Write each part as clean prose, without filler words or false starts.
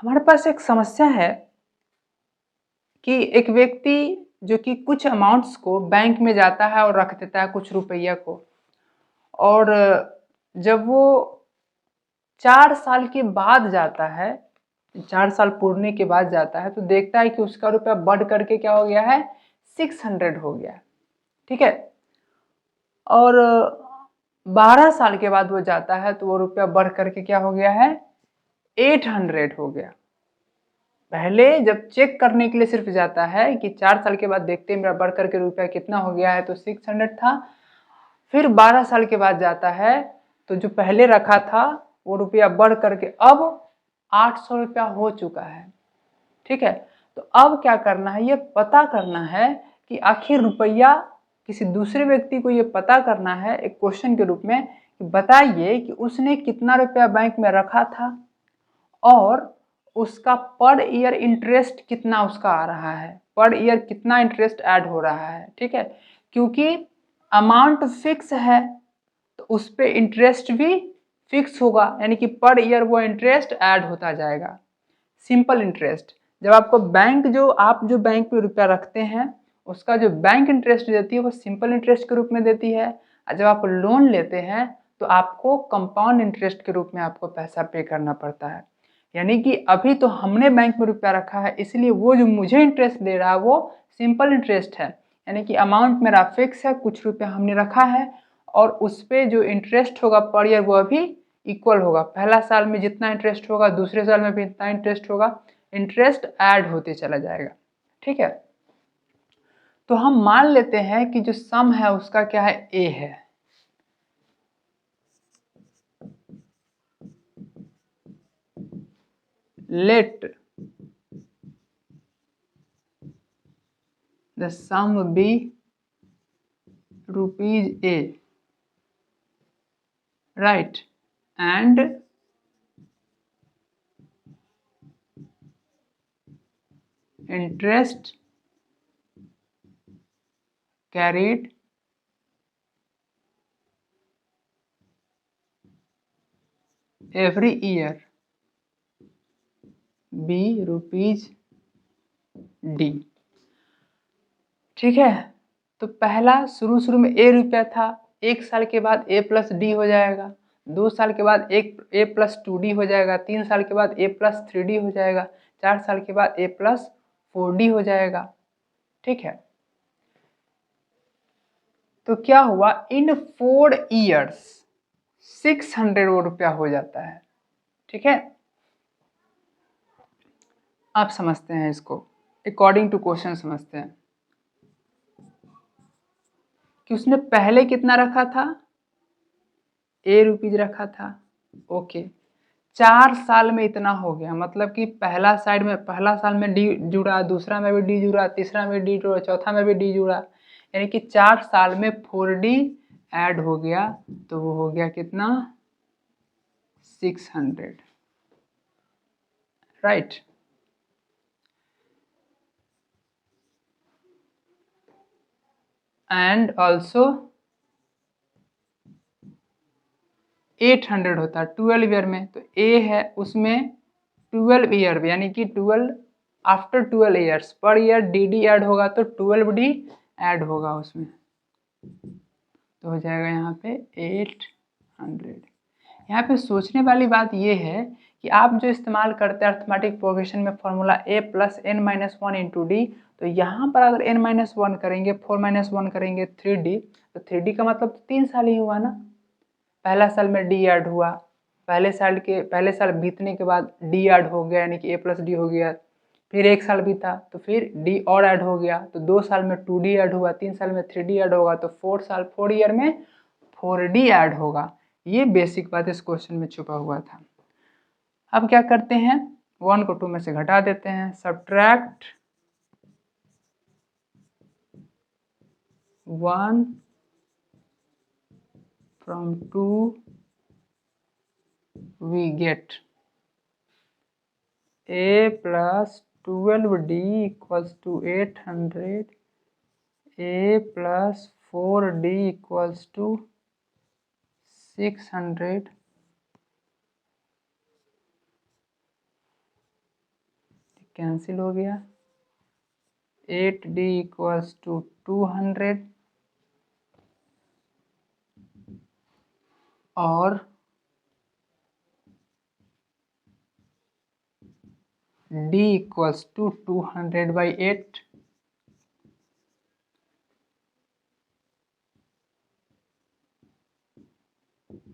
हमारे पास एक समस्या है कि एक व्यक्ति जो कि कुछ अमाउंट्स को बैंक में जाता है और रख देता है कुछ रुपया को, और जब वो 4 साल के बाद जाता है, 4 साल पूरने के बाद जाता है, तो देखता है कि उसका रुपया बढ़ करके क्या हो गया है, 600 हो गया। ठीक है। और 12 साल के बाद वो जाता है तो वो रुपया बढ़ करके क्या हो गया है, 800 हो गया। पहले जब चेक करने के लिए सिर्फ जाता है कि 4 साल के बाद देखते हैं मेरा बढ़ करके रुपया कितना हो गया है, तो 600 था। फिर 12 साल के बाद जाता है तो जो पहले रखा था वो रुपया बढ़ करके अब 800 रुपया हो चुका है। ठीक है। तो अब क्या करना है, ये पता करना है कि आखिर रुपया किसी दूसरे व्यक्ति को ये पता करना है एक क्वेश्चन के रूप में कि बताइए कि उसने कितना रुपया बैंक में रखा था और उसका पर ईयर इंटरेस्ट कितना उसका आ रहा है, पर ईयर कितना इंटरेस्ट ऐड हो रहा है। ठीक है। क्योंकि अमाउंट फिक्स है तो उस पर इंटरेस्ट भी फिक्स होगा, यानी कि पर ईयर वो इंटरेस्ट ऐड होता जाएगा। सिंपल इंटरेस्ट, जब आपको बैंक आप जो बैंक में रुपया रखते हैं उसका जो बैंक इंटरेस्ट देती है वो सिंपल इंटरेस्ट के रूप में देती है, और जब आप लोन लेते हैं तो आपको कंपाउंड इंटरेस्ट के रूप में आपको पैसा पे करना पड़ता है। यानी कि अभी तो हमने बैंक में रुपया रखा है, इसलिए वो जो मुझे इंटरेस्ट दे रहा है वो सिंपल इंटरेस्ट है, यानी कि अमाउंट मेरा फिक्स है, कुछ रुपया हमने रखा है और उस पर जो इंटरेस्ट होगा पर ईयर वो अभी इक्वल होगा। पहला साल में जितना इंटरेस्ट होगा दूसरे साल में भी इतना इंटरेस्ट होगा, इंटरेस्ट ऐड होते चला जाएगा। ठीक है। तो हम मान लेते हैं कि जो सम है उसका क्या है, ए है। Let the sum be rupees A, right, and interest carried every year b rupees D. ठीक है। तो पहला शुरू में ए रुपया था, 1 साल के बाद ए प्लस डी हो जाएगा, 2 साल के बाद एक ए प्लस 2D हो जाएगा, 3 साल के बाद ए प्लस 3D हो जाएगा, 4 साल के बाद ए प्लस 4D हो जाएगा। ठीक है। तो क्या हुआ, इन 4 ईयर्स 600 वो रुपया हो जाता है। ठीक है। आप समझते हैं इसको, अकॉर्डिंग टू क्वेश्चन समझते हैं कि उसने पहले कितना रखा था, ए रुपीज रखा था। ओके, 4 साल में इतना हो गया, मतलब कि पहला साल में डी जुड़ा, दूसरा में भी डी जुड़ा, तीसरा में डी जुड़ा, चौथा में भी डी जुड़ा, यानी कि 4 साल में 4D ऐड हो गया, तो वो हो गया कितना, 600, राइट। एंड ऑल्सो 800 होता है 12 ईयर में, तो ए है उसमें 12 ईयर, यानी कि 12 after 12 years per year D add होगा तो 12D ऐड होगा उसमें, तो हो जाएगा यहाँ पे 800। यहाँ पे सोचने वाली बात ये है कि आप जो इस्तेमाल करते हैं अर्थमेटिक प्रोग्रेशन में formula a plus n minus 1 into D, तो यहाँ पर अगर n माइनस 1 करेंगे, 4 माइनस 1 करेंगे 3D, तो 3D का मतलब 3 साल ही हुआ ना। पहला साल में डी ऐड हुआ, पहले साल बीतने के बाद डी ऐड हो गया, यानी कि ए प्लस डी हो गया, फिर 1 साल बीता तो फिर डी और ऐड हो गया, तो 2 साल में 2D ऐड हुआ, 3 साल में 3D ऐड होगा, तो 4 ईयर में 4D ऐड होगा। ये बेसिक बात इस क्वेश्चन में छुपा हुआ था। अब क्या करते हैं, 1 को 2 में से घटा देते हैं, subtract 1 from 2 we get a plus 12D equals to 800, a plus 4D equals to 600, cancel हो गया। 8D इक्वल्स टू 200 और D equals to 200/8।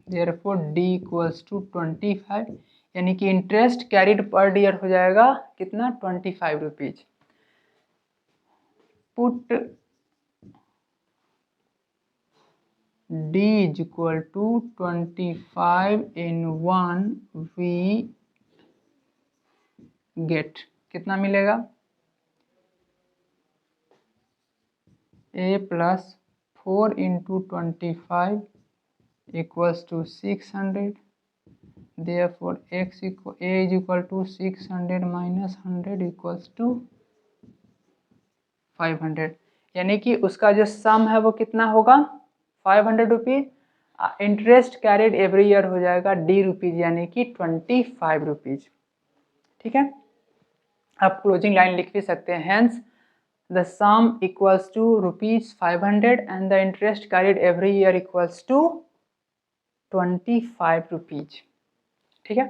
Therefore D equals to 25, यानी कि इंटरेस्ट कैरिड पर ईयर हो जाएगा कितना, 25 rupees. Put D is equal to 25 in 1, we get कितना मिलेगा, A plus 4 into 25 equals to 600। Therefore A is equal to 600 minus 100 equals to 500, यानी कि उसका जो सम है वो कितना होगा, 500 rupees. Interest carried every year हो जाएगा D रुपीज, यानी कि 25 रुपीज। ठीक है, आप क्लोजिंग लाइन लिख भी सकते हैं, hence the sum equals to ₹500 and the interest carried every year equals to 25 rupees. ठीक है।